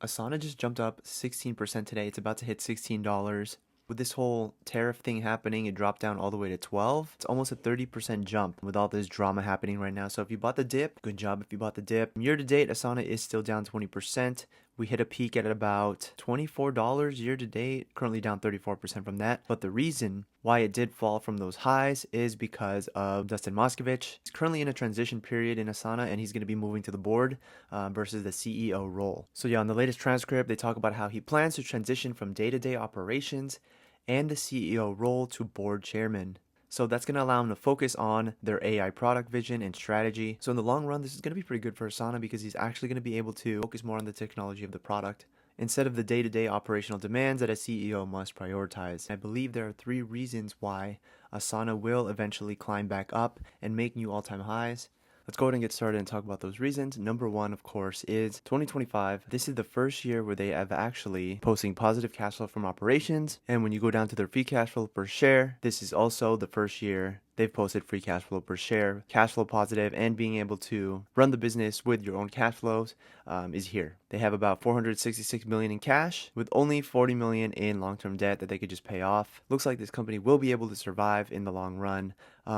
Asana just jumped up 16% today. It's about to hit $16. With this whole tariff thing happening, it dropped down all the way to 12. It's almost a 30% jump with all this drama happening right now. So if you bought the dip, good job if you bought the dip. Year to date, Asana is still down 20%. We hit a peak at about $24 year to date, currently down 34% from that. But the reason why it did fall from those highs is because of Dustin Moskovich. He's currently in a transition period in Asana, and he's going to be moving to the board versus the CEO role. So yeah, on the latest transcript, they talk about how he plans to transition from day-to-day operations and the CEO role to board chairman. So that's going to allow them to focus on their AI product vision and strategy. So in the long run, this is going to be pretty good for Asana because he's actually going to be able to focus more on the technology of the product instead of the day-to-day operational demands that a CEO must prioritize. I believe there are 3 reasons why Asana will eventually climb back up and make new all-time highs. Let's go ahead and get started and talk about those reasons. Number 1, of course, is 2025. This is the first year where they have actually posting positive cash flow from operations. And when you go down to their free cash flow per share, this is also the first year they've posted free cash flow per share, cash flow positive, and being able to run the business with your own cash flows is here. They have about $466 million in cash with only $40 million in long-term debt that they could just pay off. Looks like this company will be able to survive in the long run.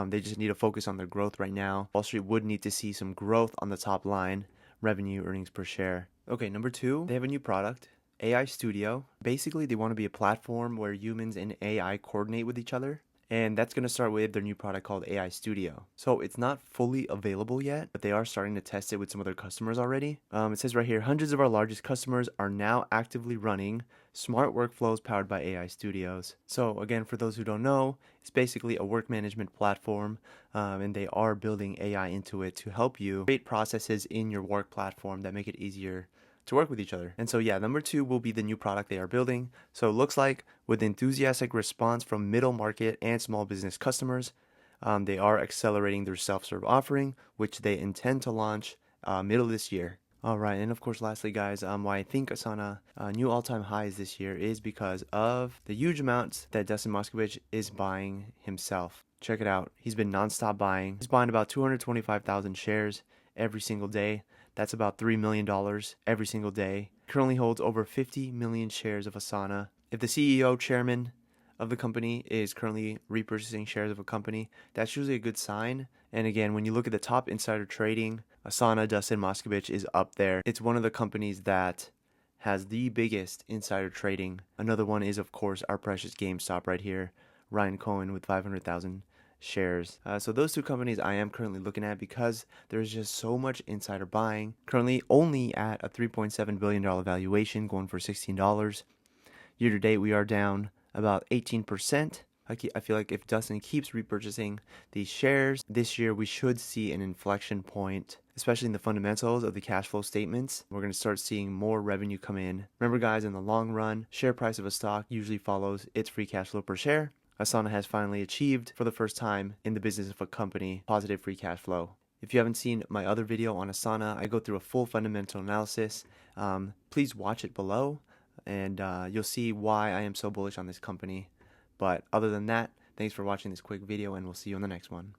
They just need to focus on their growth right now. Wall Street would need to see some growth on the top line, revenue, earnings per share. Okay, number 2, they have a new product, AI Studio. Basically, they want to be a platform where humans and AI coordinate with each other. And that's going to start with their new product called AI Studio. So it's not fully available yet, but they are starting to test it with some of their customers already. It says right here, hundreds of our largest customers are now actively running smart workflows powered by AI Studios. So again, for those who don't know, it's basically a work management platform, and they are building AI into it to help you create processes in your work platform that make it easier to work with each other. And so yeah, number 2 will be the new product they are building. So it looks like with enthusiastic response from middle market and small business customers, they are accelerating their self-serve offering, which they intend to launch middle of this year. All right, and of course, lastly, guys, why I think Asana new all-time highs this year is because of the huge amounts that Dustin Moskovich is buying himself. Check it out. He's been nonstop buying. He's buying about 225,000 shares every single day. That's about $3 million every single day. Currently holds over 50 million shares of Asana. If the CEO, chairman of the company is currently repurchasing shares of a company, that's usually a good sign. And again, when you look at the top insider trading, Asana, Dustin Moskovich is up there. It's one of the companies that has the biggest insider trading. Another one is, of course, our precious GameStop right here. Ryan Cohen with 500,000 shares. So those 2 companies I am currently looking at because there's just so much insider buying. Currently only at a $3.7 billion valuation, going for $16. Year to date, we are down about 18%. I feel like if Dustin keeps repurchasing these shares, this year we should see an inflection point, especially in the fundamentals of the cash flow statements. We're going to start seeing more revenue come in. Remember, guys, in the long run, share price of a stock usually follows its free cash flow per share. Asana has finally achieved, for the first time in the business of a company, positive free cash flow. If you haven't seen my other video on Asana, I go through a full fundamental analysis. Please watch it below, and you'll see why I am so bullish on this company. But other than that, thanks for watching this quick video, and we'll see you on the next one.